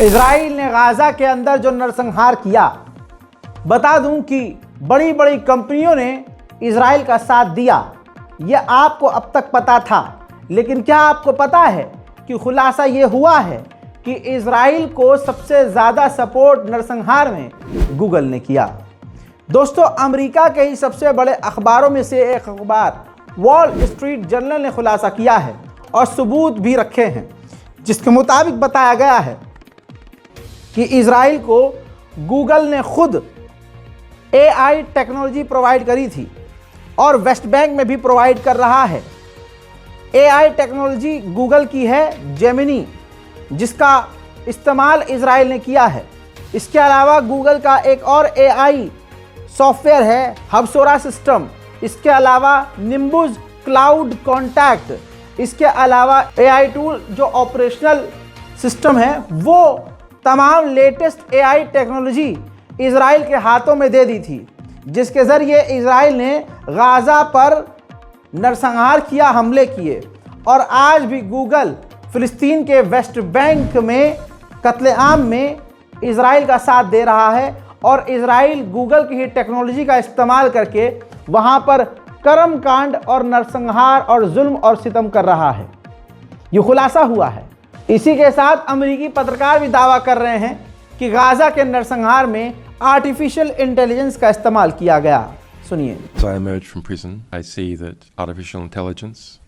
Israel ने Gaza के अंदर जो नरसंहार किया, बता दूं कि बड़ी बड़ी कंपनियों ने इजराइल का साथ दिया। यह आपको अब तक पता था, लेकिन क्या आपको पता है कि खुलासा ये हुआ है कि इजराइल को सबसे ज़्यादा सपोर्ट नरसंहार में गूगल ने किया। दोस्तों, अमेरिका के ही सबसे बड़े अखबारों में से एक अखबार वॉल स्ट्रीट जर्नल ने खुलासा किया है और सबूत भी रखे हैं, जिसके मुताबिक बताया गया है कि इजराइल को गूगल ने खुद AI टेक्नोलॉजी प्रोवाइड करी थी और वेस्ट बैंक में भी प्रोवाइड कर रहा है। AI टेक्नोलॉजी गूगल की है जेमिनी, जिसका इस्तेमाल इजराइल ने किया है। इसके अलावा गूगल का एक और AI सॉफ्टवेयर है हबसोरा सिस्टम। इसके अलावा निम्बुस क्लाउड कॉन्टैक्ट, इसके अलावा AI टूल जो ऑपरेशनल सिस्टम है, वो तमाम लेटेस्ट AI टेक्नोलॉजी इजराइल के हाथों में दे दी थी, जिसके ज़रिए इजराइल ने गाज़ा पर नरसंहार किया, हमले किए। और आज भी गूगल फ़िलिस्तीन के वेस्ट बैंक में कत्लेआम में इजराइल का साथ दे रहा है और इजराइल गूगल की ही टेक्नोलॉजी का इस्तेमाल करके वहाँ पर कर्मकांड और नरसंहार और जुल्म और सितम कर रहा है। ये खुलासा हुआ है। इसी के साथ अमेरिकी पत्रकार भी दावा कर रहे हैं कि गाज़ा के नरसंहार में आर्टिफिशियल इंटेलिजेंस का इस्तेमाल किया गया। सुनिए। As I emerge from prison, I see that artificial intelligence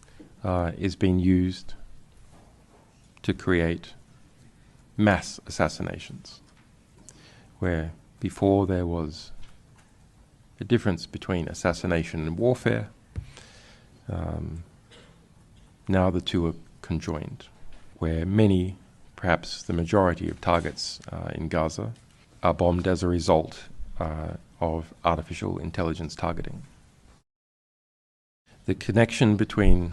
is being used to create mass assassinations, where before there was a difference between assassination and warfare. Now the two are conjoined, where many, perhaps the majority of targets in Gaza are bombed as a result of artificial intelligence targeting. The connection between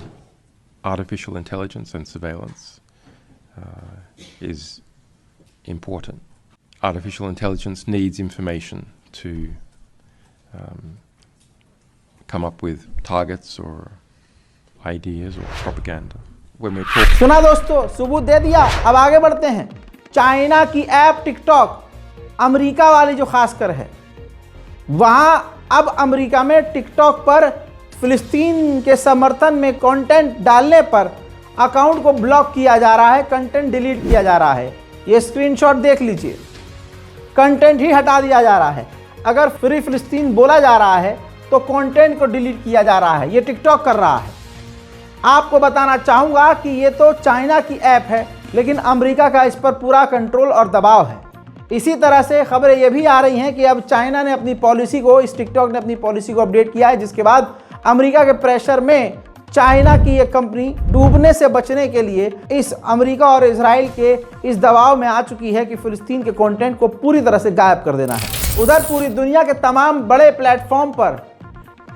artificial intelligence and surveillance is important. Artificial intelligence needs information to come up with targets or ideas or propaganda. When we're talking... सुना दोस्तों, सबूत दे दिया। अब आगे बढ़ते हैं। China की app TikTok, America वाली जो खासकर है, वहाँ अब अमेरिका में टिकटॉक पर फिलिस्तीन के समर्थन में कंटेंट डालने पर अकाउंट को ब्लॉक किया जा रहा है, कंटेंट डिलीट किया जा रहा है। ये स्क्रीनशॉट देख लीजिए, कंटेंट ही हटा दिया जा रहा है। अगर फ्री फिलिस्तीन बोला जा रहा है तो कंटेंट को डिलीट किया जा रहा है। ये टिकटॉक कर रहा है। आपको बताना चाहूँगा कि ये तो चाइना की ऐप है, लेकिन अमेरिका का इस पर पूरा कंट्रोल और दबाव है। इसी तरह से खबरें ये भी आ रही हैं कि अब चाइना ने अपनी पॉलिसी को, इस टिकटॉक ने अपनी पॉलिसी को अपडेट किया है, जिसके बाद अमेरिका के प्रेशर में चाइना की ये कंपनी डूबने से बचने के लिए इस अमेरिका और इजराइल के इस दबाव में आ चुकी है कि फिलिस्तीन के कंटेंट को पूरी तरह से गायब कर देना है। उधर पूरी दुनिया के तमाम बड़े प्लेटफॉर्म पर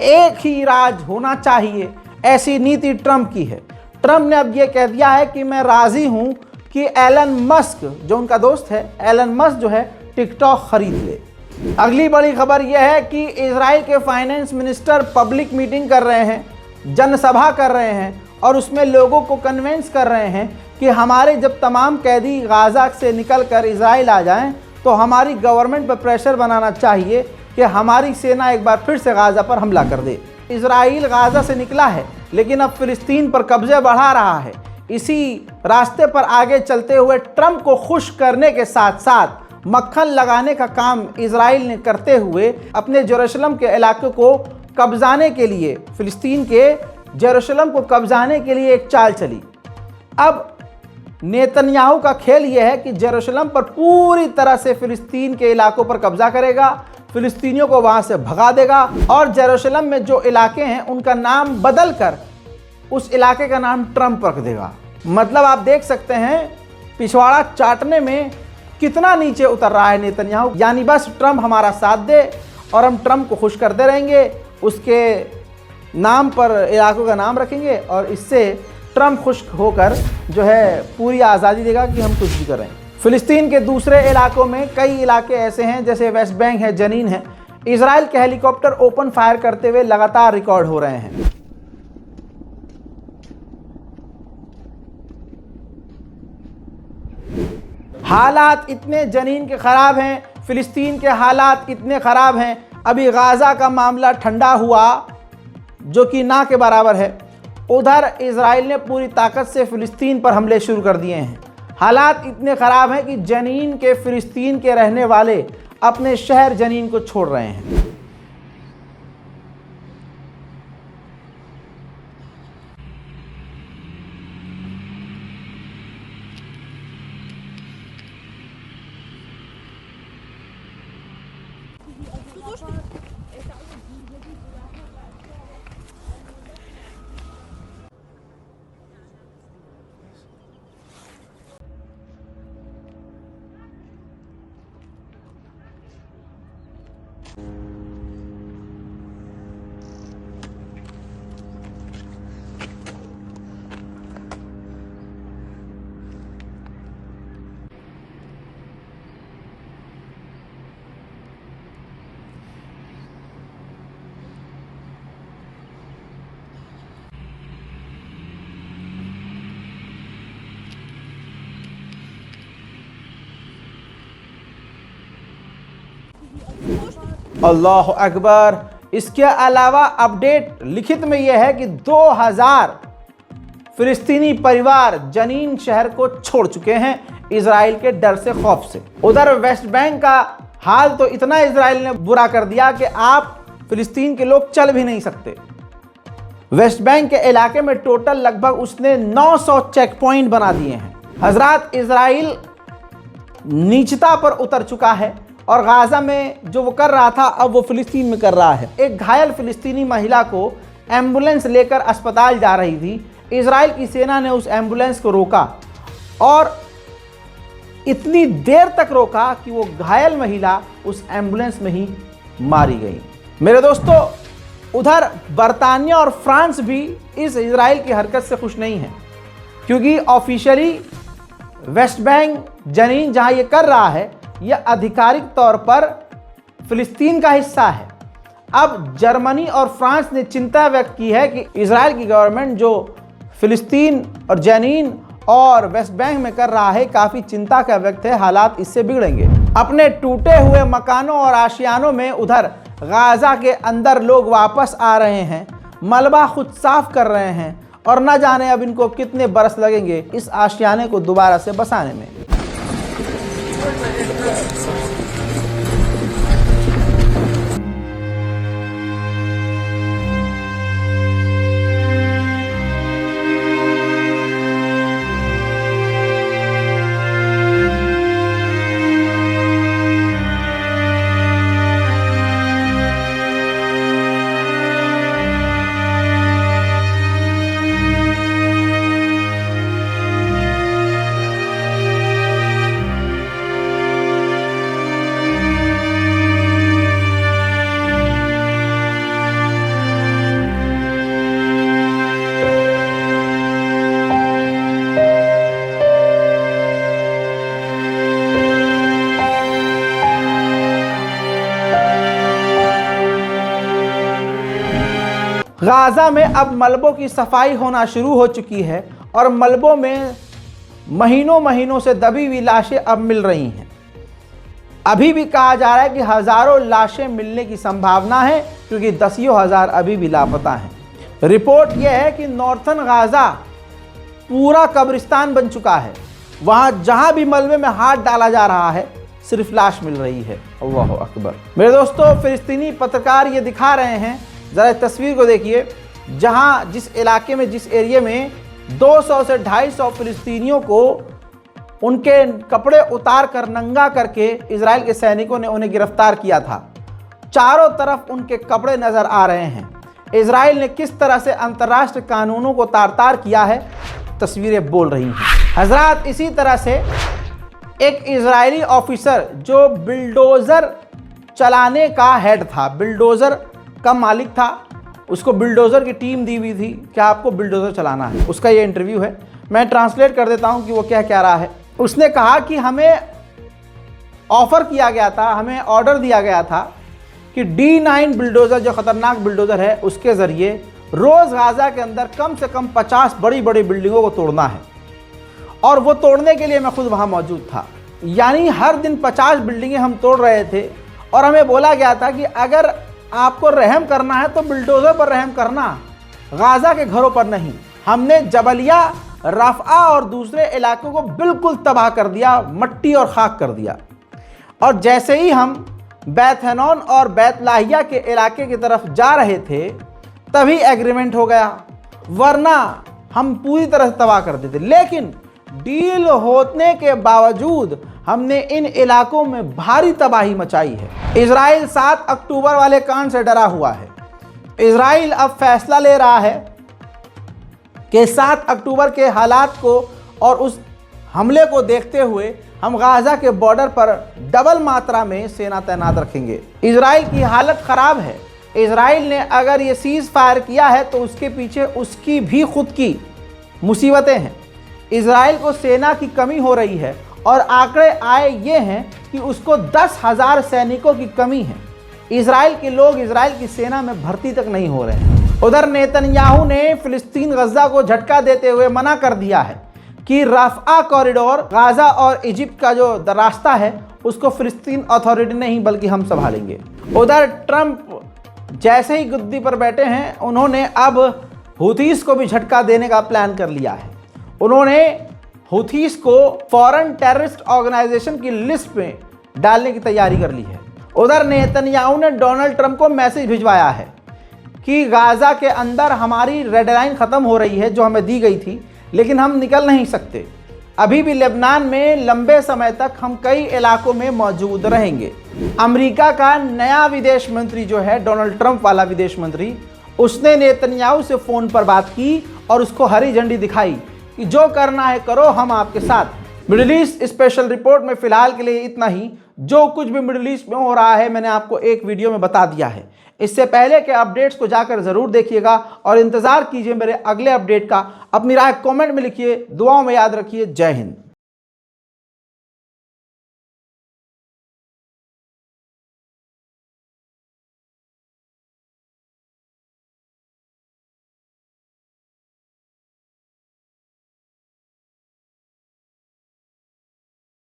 एक ही राज होना चाहिए, ऐसी नीति ट्रंप की है। ट्रंप ने अब ये कह दिया है कि मैं राज़ी हूँ कि एलन मस्क, जो उनका दोस्त है, एलन मस्क जो है टिकटॉक खरीद ले। अगली बड़ी खबर यह है कि इजराइल के फाइनेंस मिनिस्टर पब्लिक मीटिंग कर रहे हैं, जनसभा कर रहे हैं और उसमें लोगों को कन्विंस कर रहे हैं कि हमारे जब तमाम कैदी गाज़ा से निकल कर इजराइल आ जाएं तो हमारी गवर्नमेंट पर प्रेशर बनाना चाहिए कि हमारी सेना एक बार फिर से गाज़ा पर हमला कर दे। इजराइल गाज़ा से निकला है, लेकिन अब फिलिस्तीन पर कब्जे बढ़ा रहा है। इसी रास्ते पर आगे चलते हुए ट्रंप को खुश करने के साथ साथ मक्खन लगाने का काम इजराइल ने करते हुए अपने जेरूशलम के इलाके को कब्जाने के लिए, फिलिस्तीन के जेरूशलम को कब्जाने के लिए एक चाल चली। अब नेतन्याहू का खेल यह है कि जेरूशलम पर पूरी तरह से फिलिस्तीन के इलाकों पर कब्जा करेगा, फिलिस्तीनियों को वहां से भगा देगा और जेरूशलम में जो इलाके हैं उनका नाम बदल कर उस इलाके का नाम ट्रंप रख देगा। मतलब आप देख सकते हैं पिछवाड़ा चाटने में कितना नीचे उतर रहा है नेतन्याहू। यानी बस ट्रंप हमारा साथ दे और हम ट्रंप को खुश करते रहेंगे, उसके नाम पर इलाकों का नाम रखेंगे और इससे ट्रंप खुश होकर जो है पूरी आज़ादी देगा कि हम कुछ भी करें। फिलिस्तीन के दूसरे इलाकों में कई इलाके ऐसे हैं, जैसे वेस्ट बैंक है, जनीन है। इजराइल के हेलीकॉप्टर ओपन फायर करते हुए लगातार रिकॉर्ड हो रहे हैं। हालात इतने जनीन के ख़राब हैं, फ़िलिस्तीन के हालात इतने ख़राब हैं। अभी गाज़ा का मामला ठंडा हुआ जो कि ना के बराबर है। उधर इज़राइल ने पूरी ताकत से फ़िलिस्तीन पर हमले शुरू कर दिए हैं। हालात इतने ख़राब हैं कि जनीन के फ़िलिस्तीन के रहने वाले अपने शहर जनीन को छोड़ रहे हैं। अल्लाह अकबर। इसके अलावा अपडेट लिखित में यह है कि 2000 फिलिस्तीनी परिवार जनीन शहर को छोड़ चुके हैं इजराइल के डर से, खौफ से। उधर वेस्ट बैंक का हाल तो इतना इजराइल ने बुरा कर दिया कि आप फिलिस्तीन के लोग चल भी नहीं सकते। वेस्ट बैंक के इलाके में टोटल लगभग उसने 900 चेक पॉइंट बना दिए हैं। हजरात, इजराइल नीचता पर उतर चुका है और गाज़ा में जो वो कर रहा था अब वो फिलिस्तीन में कर रहा है। एक घायल फिलिस्तीनी महिला को एम्बुलेंस लेकर अस्पताल जा रही थी। इजराइल की सेना ने उस एम्बुलेंस को रोका और इतनी देर तक रोका कि वो घायल महिला उस एम्बुलेंस में ही मारी गई। मेरे दोस्तों, उधर बरतानिया और फ्रांस भी इस इजराइल की हरकत से खुश नहीं है, क्योंकि ऑफिशियली वेस्ट बैंक जनीन जहां ये कर रहा है यह आधिकारिक तौर पर फिलिस्तीन का हिस्सा है। अब जर्मनी और फ्रांस ने चिंता व्यक्त की है कि इजराइल की गवर्नमेंट जो फिलिस्तीन और जनीन और वेस्ट बैंक में कर रहा है काफ़ी चिंता का व्यक्त है, हालात इससे बिगड़ेंगे। अपने टूटे हुए मकानों और आशियानों में उधर गाज़ा के अंदर लोग वापस आ रहे हैं, मलबा खुद साफ कर रहे हैं और न जाने अब इनको कितने बरस लगेंगे इस आशियाने को दोबारा से बसाने में। गाज़ा में अब मलबों की सफाई होना शुरू हो चुकी है और मलबों में महीनों से दबी हुई लाशें अब मिल रही हैं। अभी भी कहा जा रहा है कि हज़ारों लाशें मिलने की संभावना है, क्योंकि दसियों हज़ार अभी भी लापता हैं। रिपोर्ट यह है कि नॉर्थन गाज़ा पूरा कब्रिस्तान बन चुका है। वहाँ जहाँ भी मलबे में हाथ डाला जा रहा है सिर्फ लाश मिल रही है। अल्लाह अकबर। मेरे दोस्तों, फिलिस्तीनी पत्रकार ये दिखा रहे हैं, ज़रा तस्वीर को देखिए, जहां जिस इलाके में, जिस एरिया में 200 से 250 फिलिस्तीनियों को उनके कपड़े उतार कर नंगा करके इजराइल के सैनिकों ने उन्हें गिरफ्तार किया था। चारों तरफ उनके कपड़े नज़र आ रहे हैं। इजराइल ने किस तरह से अंतर्राष्ट्रीय कानूनों को तार-तार किया है, तस्वीरें बोल रही हैं। हजरात, इसी तरह से एक इजरायली ऑफिसर जो बिल्डोज़र चलाने का हेड था, बिल्डोज़र का मालिक था, उसको बिल्डोज़र की टीम दी हुई थी कि आपको बिल्डोज़र चलाना है। उसका ये इंटरव्यू है, मैं ट्रांसलेट कर देता हूँ कि वो क्या कह रहा है। उसने कहा कि हमें ऑफ़र किया गया था, हमें ऑर्डर दिया गया था कि D9 बिल्डोज़र, जो ख़तरनाक बिल्डोज़र है, उसके ज़रिए रोज़ गाज़ा के अंदर कम से कम 50 बड़ी बड़ी बिल्डिंगों को तोड़ना है, और वो तोड़ने के लिए मैं खुद वहाँ मौजूद था। यानी हर दिन 50 बिल्डिंगें हम तोड़ रहे थे और हमें बोला गया था कि अगर आपको रहम करना है तो बिल्डोज़र पर रहम करना, गाज़ा के घरों पर नहीं। हमने जबलिया, रफ़ा और दूसरे इलाकों को बिल्कुल तबाह कर दिया, मट्टी और खाक कर दिया। और जैसे ही हम बैत हनौन और बैत लाहिया के इलाके की तरफ जा रहे थे तभी एग्रीमेंट हो गया, वरना हम पूरी तरह से तबाह कर देते। लेकिन डील होने के बावजूद हमने इन इलाकों में भारी तबाही मचाई है। इजराइल 7 अक्टूबर वाले कांड से डरा हुआ है। इजराइल अब फैसला ले रहा है कि 7 अक्टूबर के हालात को और उस हमले को देखते हुए हम गाज़ा के बॉर्डर पर डबल मात्रा में सेना तैनात रखेंगे। इजराइल की हालत ख़राब है। इजराइल ने अगर ये सीज़ फायर किया है तो उसके पीछे उसकी भी खुद की मुसीबतें हैं। इजराइल को सेना की कमी हो रही है और आंकड़े आए ये हैं कि उसको 10,000 सैनिकों की कमी है। इजराइल के लोग इजराइल की सेना में भर्ती तक नहीं हो रहे हैं। उधर नेतन्याहू ने फिलिस्तीन गज़ा को झटका देते हुए मना कर दिया है कि रफ़ा कॉरिडोर, गाज़ा और इजिप्ट का जो रास्ता है उसको फिलिस्तीन अथॉरिटी नहीं बल्कि हम संभालेंगे। उधर ट्रंप जैसे ही गद्दी पर बैठे हैं उन्होंने अब हुथीस को भी झटका देने का प्लान कर लिया है। उन्होंने हुथीस को फॉरेन टेररिस्ट ऑर्गेनाइजेशन की लिस्ट में डालने की तैयारी कर ली है। उधर नेतन्याहू ने डोनाल्ड ट्रंप को मैसेज भिजवाया है कि गाज़ा के अंदर हमारी रेड लाइन ख़त्म हो रही है जो हमें दी गई थी, लेकिन हम निकल नहीं सकते। अभी भी लेबनान में लंबे समय तक हम कई इलाकों में मौजूद रहेंगे। अमेरिका का नया विदेश मंत्री जो है, डोनाल्ड ट्रंप वाला विदेश मंत्री, उसने नेतन्याहू से फ़ोन पर बात की और उसको हरी झंडी दिखाई कि जो करना है करो, हम आपके साथ। मिडिल ईस्ट स्पेशल रिपोर्ट में फ़िलहाल के लिए इतना ही। जो कुछ भी मिडिल ईस्ट में हो रहा है मैंने आपको एक वीडियो में बता दिया है। इससे पहले के अपडेट्स को जाकर ज़रूर देखिएगा और इंतज़ार कीजिए मेरे अगले अपडेट का। अपनी राय कमेंट में लिखिए, दुआओं में याद रखिए। जय हिंद।